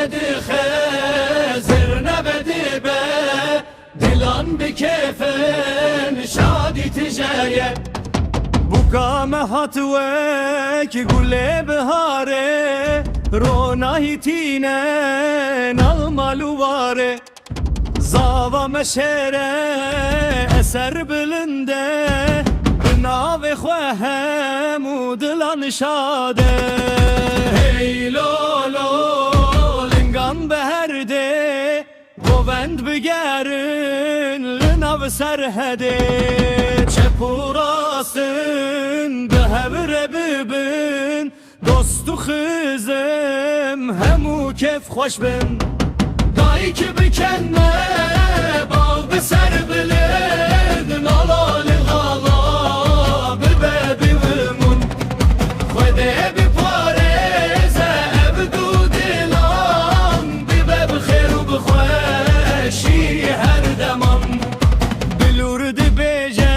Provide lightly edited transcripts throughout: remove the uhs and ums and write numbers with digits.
نبدي خزر نبدي به دلان بكيفن شادي تجايه بوكا هاتوك قولي بهاري رونا هيتينن المالواري زاوا مشيري اثر بلنده بناوي خوهم ودلان شاده هی لولو لنگان بهرده گوند بگرن لناو سرهده چپوراسın بهبره ببin dostu kızım hemu kef hoş bin دایی که بکنه باغ به سر بلد نالال غلا ببه بیمون خوده بی پارزه ابدو دلان ببه بخیر و بخوشی هر دمان بلورد beje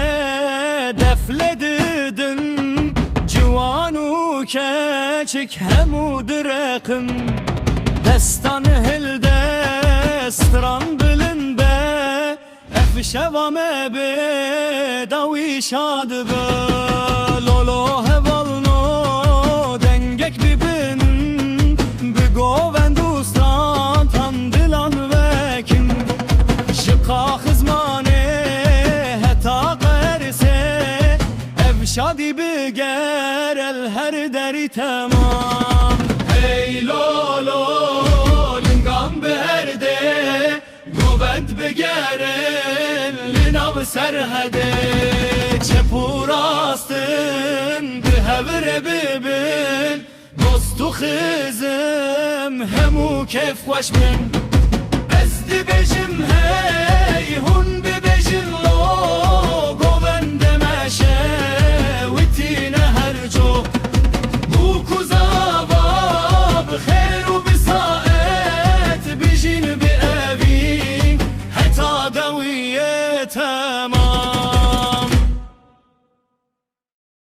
defledidin Civanu keçik hemu direkim Destan hilde stran bilin be Efşevame be davi şad be Lolo hevalno dengek bibin Bigovendustan tandilan vekin Şıka hızmane heta qerse Evşadi biger el her deri tamam Hey lolo lingan berde Guvend begeren linav serhede Çepurastın bihevre bibin Dostu kızım hemu kef hoş bin Ezdi bejim hey hun bibejin lo